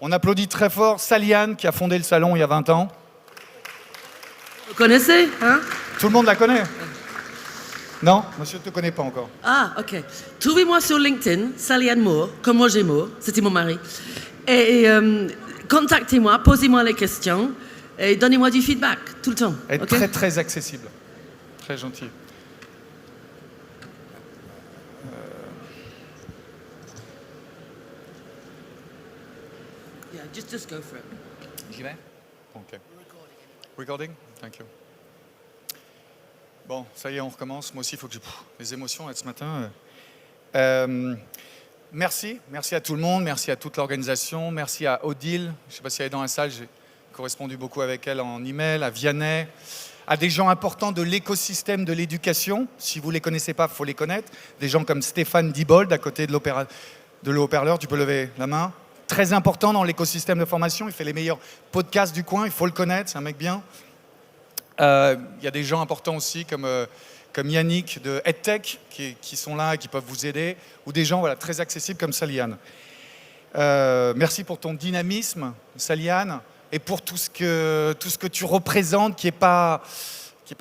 On applaudit très fort Saliane qui a fondé le salon il y a 20 ans. Vous connaissez, hein? Tout le monde la connaît? Non, monsieur ne te connaît pas encore. Ah, ok. Trouvez-moi sur LinkedIn, Saliane Moore, comme Roger Moore, c'était mon mari. Et contactez-moi, posez-moi les questions et donnez-moi du feedback tout le temps. Elle est Okay? très très accessible, très gentille. Yeah, just go for it. J'y vais? Ok. Recording? Thank you. Bon, ça y est, on recommence. Moi aussi, il faut que je... les émotions là, ce matin. Merci à tout le monde, merci à toute l'organisation, merci à Odile. Je ne sais pas si elle est dans la salle, j'ai correspondu beaucoup avec elle en email, à Vianney, à des gens importants de l'écosystème de l'éducation. Si vous ne les connaissez pas, il faut les connaître. Des gens comme Stéphane Dibold, à côté de l'eau-haut-parleur, tu peux lever la main. Très important dans l'écosystème de formation, il fait les meilleurs podcasts du coin, il faut le connaître, c'est un mec bien. Il y a des gens importants aussi comme Yannick de EdTech qui sont là et qui peuvent vous aider, ou des gens très accessibles comme Saliane. Merci pour ton dynamisme, Saliane, et pour tout ce que tu représentes qui n'est pas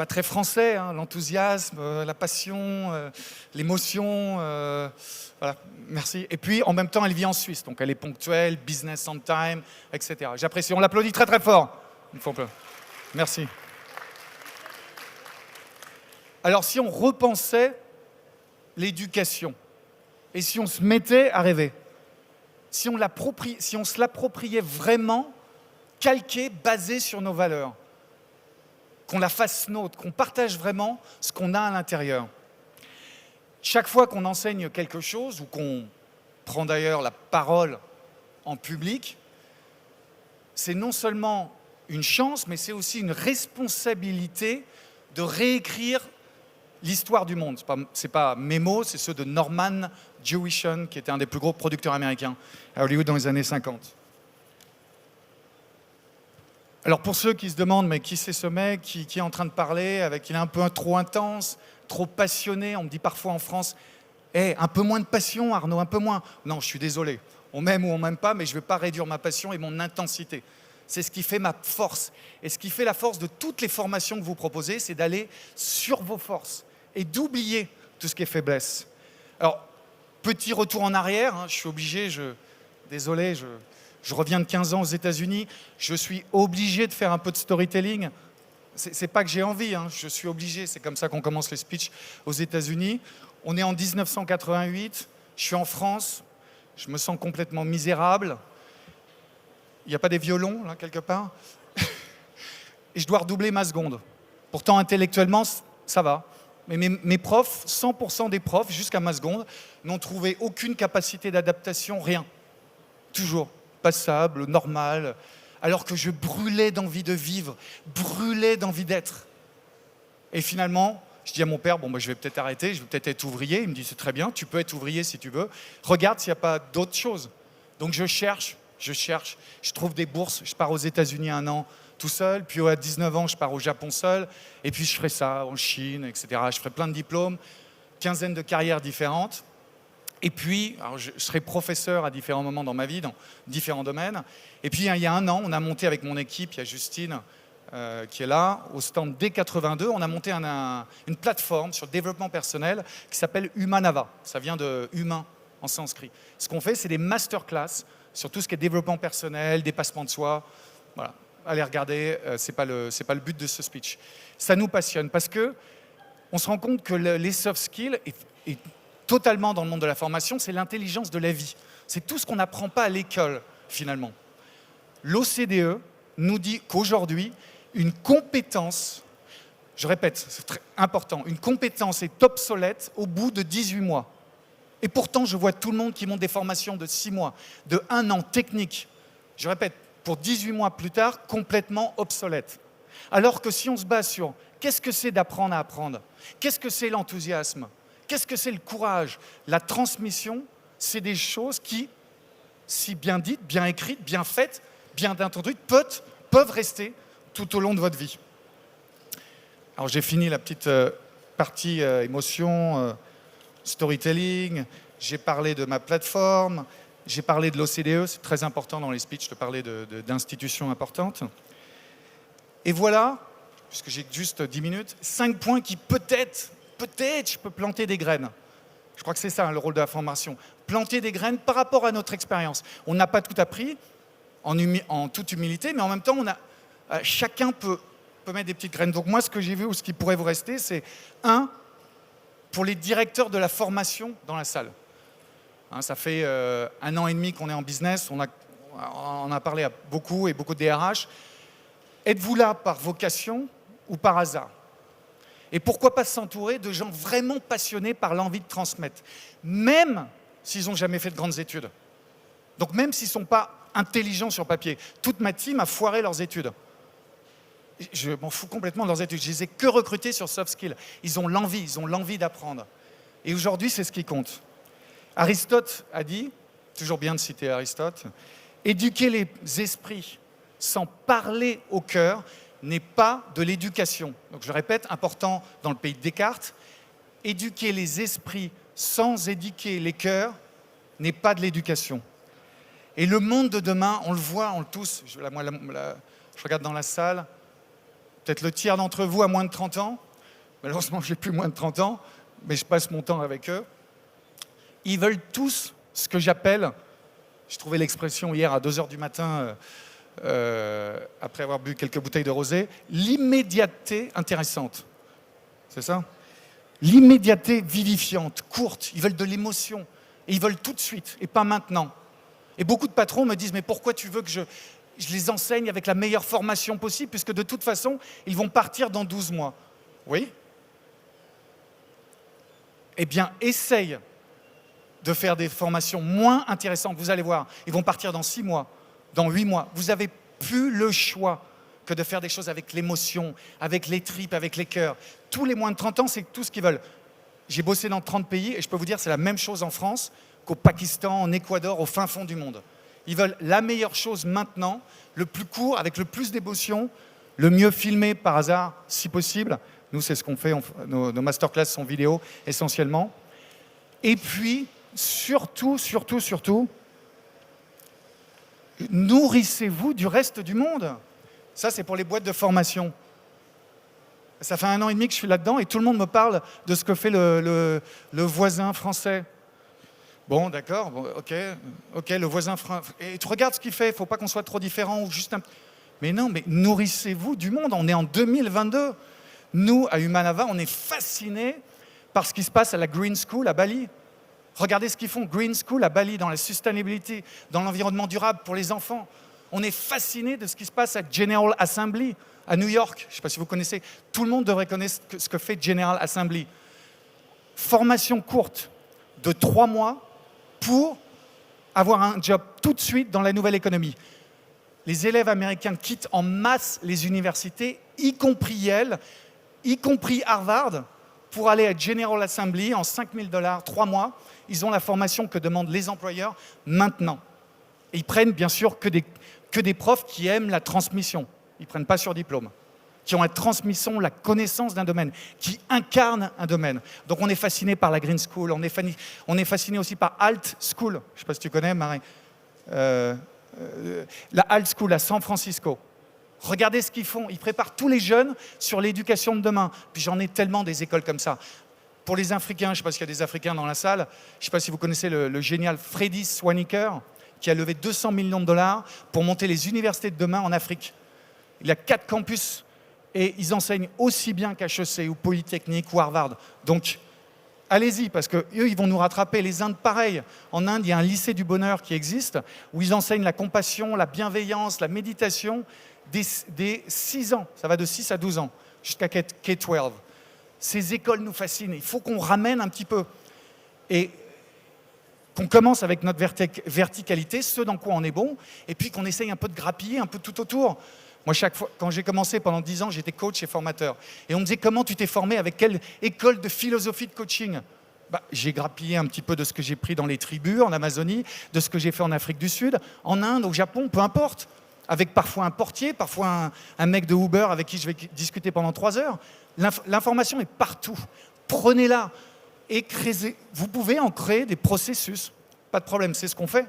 très français, hein, l'enthousiasme, la passion, l'émotion. Voilà, merci. Et puis, en même temps, elle vit en Suisse, donc elle est ponctuelle, business on time, etc. J'apprécie. On l'applaudit très très fort. Une fois un peu. Merci. Alors, si on repensait l'éducation, et si on se mettait à rêver, si on se l'appropriait vraiment, calqué, basé sur nos valeurs, qu'on la fasse nôtre, qu'on partage vraiment ce qu'on a à l'intérieur. Chaque fois qu'on enseigne quelque chose, ou qu'on prend d'ailleurs la parole en public, c'est non seulement une chance, mais c'est aussi une responsabilité de réécrire l'histoire du monde. Ce n'est pas mes mots, c'est ceux de Norman Jewison, qui était un des plus gros producteurs américains à Hollywood dans les années 50. Alors pour ceux qui se demandent, mais qui c'est ce mec qui est en train de parler, il est un peu trop intense, trop passionné, on me dit parfois en France, un peu moins de passion Arnaud, un peu moins. Non, je suis désolé, on m'aime ou on m'aime pas, mais je ne vais pas réduire ma passion et mon intensité. C'est ce qui fait ma force. Et ce qui fait la force de toutes les formations que vous proposez, c'est d'aller sur vos forces et d'oublier tout ce qui est faiblesse. Alors, petit retour en arrière, hein, je suis obligé, désolé, je reviens de 15 ans aux États-Unis, je suis obligé de faire un peu de storytelling. C'est pas que j'ai envie, hein, je suis obligé, c'est comme ça qu'on commence les speeches aux États-Unis. On est en 1988, je suis en France, je me sens complètement misérable. Il n'y a pas des violons, là, quelque part? Et je dois redoubler ma seconde. Pourtant, intellectuellement, ça va. Mais mes profs, 100% des profs, jusqu'à ma seconde, n'ont trouvé aucune capacité d'adaptation, rien. Toujours passable, normal, alors que je brûlais d'envie de vivre, brûlais d'envie d'être. Et finalement, je dis à mon père, je vais peut-être arrêter, je vais peut-être être ouvrier. Il me dit, c'est très bien, tu peux être ouvrier si tu veux. Regarde s'il n'y a pas d'autre chose. Donc je cherche, je trouve des bourses, je pars aux États-Unis 1 an tout seul, puis à 19 ans, je pars au Japon seul, et puis je ferai ça en Chine, etc. Je ferai plein de diplômes, quinzaine de carrières différentes. Et puis, alors je serai professeur à différents moments dans ma vie, dans différents domaines. Et puis, il y a 1 an, on a monté avec mon équipe, il y a Justine qui est là, au stand D82, on a monté une plateforme sur le développement personnel qui s'appelle Humanava. Ça vient de humain en sanskrit. Ce qu'on fait, c'est des masterclass sur tout ce qui est développement personnel, dépassement de soi. Voilà. Allez regarder, c'est pas le but de ce speech. Ça nous passionne parce que on se rend compte que les soft skills, et totalement dans le monde de la formation, c'est l'intelligence de la vie. C'est tout ce qu'on n'apprend pas à l'école, finalement. L'OCDE nous dit qu'aujourd'hui, une compétence, je répète, c'est très important, une compétence est obsolète au bout de 18 mois. Et pourtant, je vois tout le monde qui monte des formations de 6 mois, de 1 an technique. Je répète, pour 18 mois plus tard, complètement obsolète. Alors que si on se base sur qu'est-ce que c'est d'apprendre à apprendre, qu'est-ce que c'est l'enthousiasme, qu'est-ce que c'est le courage, la transmission, c'est des choses qui, si bien dites, bien écrites, bien faites, bien introduites, peuvent rester tout au long de votre vie. Alors j'ai fini la petite partie émotion, storytelling, j'ai parlé de ma plateforme, J'ai parlé de l'OCDE, c'est très important dans les speeches de parler d'institutions importantes. Et voilà, puisque j'ai juste 10 minutes, 5 points qui peut-être, je peux planter des graines. Je crois que c'est ça hein, le rôle de la formation. Planter des graines par rapport à notre expérience. On n'a pas tout appris, en toute humilité, mais en même temps, chacun peut mettre des petites graines. Donc moi, ce que j'ai vu ou ce qui pourrait vous rester, c'est pour les directeurs de la formation dans la salle. Hein, ça fait 1 an et demi qu'on est en business, on a parlé à beaucoup de DRH. Êtes-vous là par vocation ou par hasard? Et pourquoi pas s'entourer de gens vraiment passionnés par l'envie de transmettre, même s'ils n'ont jamais fait de grandes études. Donc même s'ils ne sont pas intelligents sur papier. Toute ma team a foiré leurs études. Je m'en fous complètement de leurs études. Je les ai que recrutés sur soft skills. Ils ont l'envie d'apprendre. Et aujourd'hui, c'est ce qui compte. Aristote a dit, toujours bien de citer Aristote, éduquer les esprits sans parler au cœur n'est pas de l'éducation. Donc je répète, important dans le pays de Descartes, éduquer les esprits sans éduquer les cœurs n'est pas de l'éducation. Et le monde de demain, on le voit, on le tous. Je regarde dans la salle, peut-être le tiers d'entre vous a moins de 30 ans. Malheureusement, je n'ai plus moins de 30 ans, mais je passe mon temps avec eux. Ils veulent tous ce que j'appelle, j'ai trouvé l'expression hier à 2h du matin, après avoir bu quelques bouteilles de rosé, l'immédiateté intéressante. C'est ça? L'immédiateté vivifiante, courte. Ils veulent de l'émotion. Et ils veulent tout de suite, et pas maintenant. Et beaucoup de patrons me disent, mais pourquoi tu veux que je les enseigne avec la meilleure formation possible, puisque de toute façon, ils vont partir dans 12 mois. Oui? Eh bien, essaye de faire des formations moins intéressantes. Vous allez voir, ils vont partir dans 6 mois, dans 8 mois. Vous n'avez plus le choix que de faire des choses avec l'émotion, avec les tripes, avec les cœurs. Tous les moins de 30 ans, c'est tout ce qu'ils veulent. J'ai bossé dans 30 pays et je peux vous dire c'est la même chose en France qu'au Pakistan, en Équateur, au fin fond du monde. Ils veulent la meilleure chose maintenant, le plus court, avec le plus d'émotion, le mieux filmé par hasard, si possible. Nous, c'est ce qu'on fait, nos masterclass sont vidéo essentiellement. Et puis, surtout, nourrissez-vous du reste du monde. Ça, c'est pour les boîtes de formation. Ça fait 1 an et demi que je suis là-dedans et tout le monde me parle de ce que fait le voisin français. Bon, d'accord, bon, ok, le voisin français. Et tu regardes ce qu'il fait, il ne faut pas qu'on soit trop différent ou juste un... Mais non, mais nourrissez-vous du monde. On est en 2022. Nous, à Humanava, on est fascinés par ce qui se passe à la Green School à Bali. Regardez ce qu'ils font, Green School à Bali, dans la sustainability, dans l'environnement durable pour les enfants. On est fascinés de ce qui se passe à General Assembly, à New York. Je ne sais pas si vous connaissez. Tout le monde devrait connaître ce que fait General Assembly. Formation courte de 3 mois pour avoir un job tout de suite dans la nouvelle économie. Les élèves américains quittent en masse les universités, y compris Yale, y compris Harvard, pour aller à General Assembly en $5 000, 3 mois. Ils ont la formation que demandent les employeurs maintenant. Et ils prennent bien sûr que des profs qui aiment la transmission. Ils ne prennent pas sur diplôme. Qui ont la transmission, la connaissance d'un domaine, qui incarnent un domaine. Donc on est fasciné par la Green School, on est fasciné aussi par Alt School. Je ne sais pas si tu connais, Marie. La Alt School à San Francisco. Regardez ce qu'ils font. Ils préparent tous les jeunes sur l'éducation de demain. Puis j'en ai tellement des écoles comme ça. Pour les Africains, je ne sais pas s'il y a des Africains dans la salle, je ne sais pas si vous connaissez le génial Freddy Swaniker, qui a levé $200 millions pour monter les universités de demain en Afrique. Il a 4 campus et ils enseignent aussi bien qu'HEC ou Polytechnique ou Harvard. Donc, allez-y, parce qu'eux, ils vont nous rattraper. Les Indes, pareil. En Inde, il y a un lycée du bonheur qui existe, où ils enseignent la compassion, la bienveillance, la méditation, des 6 ans. Ça va de 6 à 12 ans, jusqu'à K-12. Ces écoles nous fascinent. Il faut qu'on ramène un petit peu. Et qu'on commence avec notre verticalité, ce dans quoi on est bon, et puis qu'on essaye un peu de grappiller un peu tout autour. Moi, chaque fois, quand j'ai commencé pendant 10 ans, j'étais coach et formateur. Et on me disait, comment tu t'es formé, avec quelle école de philosophie de coaching? J'ai grappillé un petit peu de ce que j'ai pris dans les tribus, en Amazonie, de ce que j'ai fait en Afrique du Sud, en Inde, au Japon, peu importe. Avec parfois un portier, parfois un mec de Uber avec qui je vais discuter pendant 3 heures. L'information est partout. Prenez-la et créez. Vous pouvez en créer des processus. Pas de problème, c'est ce qu'on fait.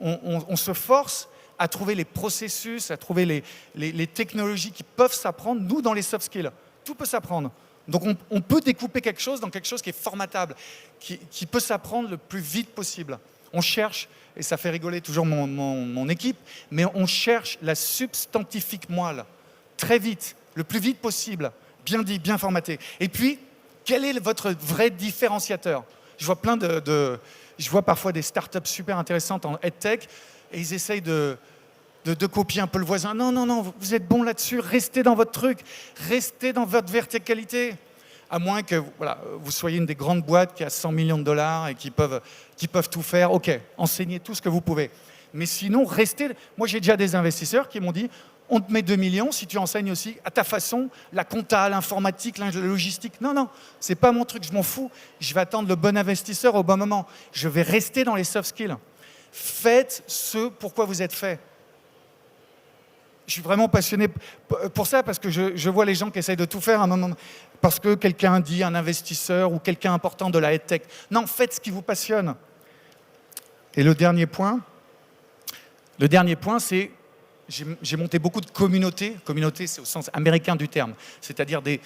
on se force à trouver les processus, à trouver les technologies qui peuvent s'apprendre. Nous, dans les soft skills, tout peut s'apprendre. Donc on peut découper quelque chose dans quelque chose qui est formatable, qui peut s'apprendre le plus vite possible. On cherche, et ça fait rigoler toujours mon équipe, mais on cherche la substantifique moelle, très vite, le plus vite possible, bien dit, bien formaté. Et puis, quel est votre vrai différenciateur? Je vois parfois des startups super intéressantes en EdTech, et ils essayent de copier un peu le voisin. Non, non, non, vous êtes bon là-dessus, restez dans votre truc, restez dans votre verticalité. À moins que voilà, vous soyez une des grandes boîtes qui a 100 millions de dollars et qui peuvent tout faire. OK, enseignez tout ce que vous pouvez. Mais sinon, restez... Moi, j'ai déjà des investisseurs qui m'ont dit, on te met 2 millions si tu enseignes aussi à ta façon la compta, l'informatique, la logistique. Non, non, c'est pas mon truc, je m'en fous. Je vais attendre le bon investisseur au bon moment. Je vais rester dans les soft skills. Faites ce pourquoi vous êtes fait. Je suis vraiment passionné pour ça parce que je vois les gens qui essayent de tout faire à un moment, parce que quelqu'un dit, un investisseur ou quelqu'un important de la EdTech. Non, faites ce qui vous passionne. Et le dernier point, c'est j'ai monté beaucoup de communautés. Communauté, c'est au sens américain du terme, c'est-à-dire des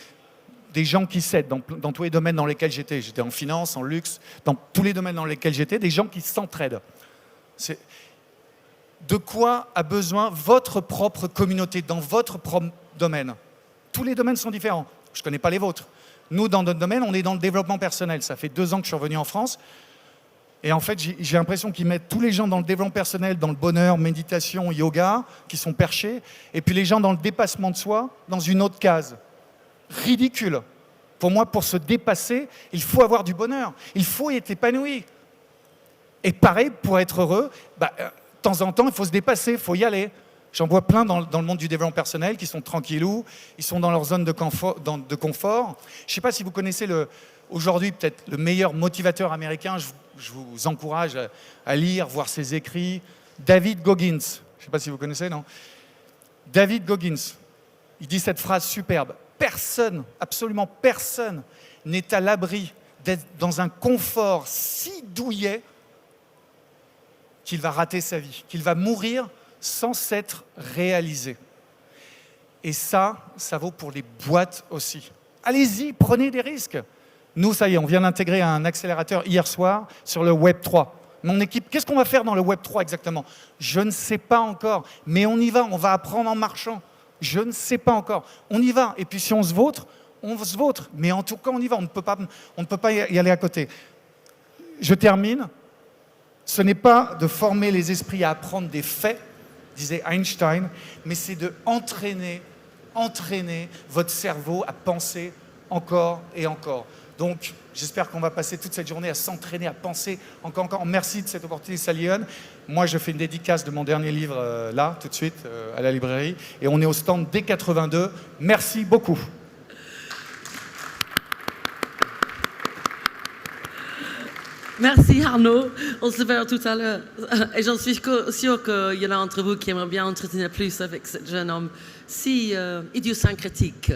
gens qui s'aident dans tous les domaines dans lesquels j'étais. J'étais en finance, en luxe, dans tous les domaines dans lesquels j'étais, des gens qui s'entraident. De quoi a besoin votre propre communauté dans votre propre domaine? Tous les domaines sont différents. Je ne connais pas les vôtres. Nous, dans notre domaine, on est dans le développement personnel. Ça fait 2 ans que je suis revenu en France. Et en fait, j'ai l'impression qu'ils mettent tous les gens dans le développement personnel, dans le bonheur, méditation, yoga, qui sont perchés, et puis les gens dans le dépassement de soi, dans une autre case. Ridicule. Pour moi, pour se dépasser, il faut avoir du bonheur. Il faut être épanoui. Et pareil, pour être heureux, de temps en temps, il faut se dépasser, il faut y aller. J'en vois plein dans le monde du développement personnel qui sont tranquillous, ils sont dans leur zone de confort. Je ne sais pas si vous connaissez aujourd'hui peut-être le meilleur motivateur américain, je vous encourage à lire, voir ses écrits, David Goggins. Je ne sais pas si vous connaissez, non? David Goggins, il dit cette phrase superbe. Personne, absolument personne, n'est à l'abri d'être dans un confort si douillet qu'il va rater sa vie, qu'il va mourir sans s'être réalisé. Et ça vaut pour les boîtes aussi. Allez-y, prenez des risques. Nous, ça y est, on vient d'intégrer un accélérateur hier soir sur le Web 3. Mon équipe, qu'est-ce qu'on va faire dans le Web 3 exactement? Je ne sais pas encore, mais on y va, on va apprendre en marchant. Je ne sais pas encore. On y va. Et puis si on se vautre, on se vautre. Mais en tout cas, on y va. On ne peut pas y aller à côté. Je termine. Ce n'est pas de former les esprits à apprendre des faits, disait Einstein, mais c'est de entraîner votre cerveau à penser encore et encore. Donc, j'espère qu'on va passer toute cette journée à s'entraîner, à penser encore. Merci de cette opportunité, Sally Heun. Moi, je fais une dédicace de mon dernier livre là, tout de suite, à la librairie. Et on est au stand D82. Merci beaucoup. Merci Arnaud, on se verra tout à l'heure. Et j'en suis sûre qu'il y en a d'entre vous qui aimeraient bien entretenir plus avec ce jeune homme si idiosyncratique.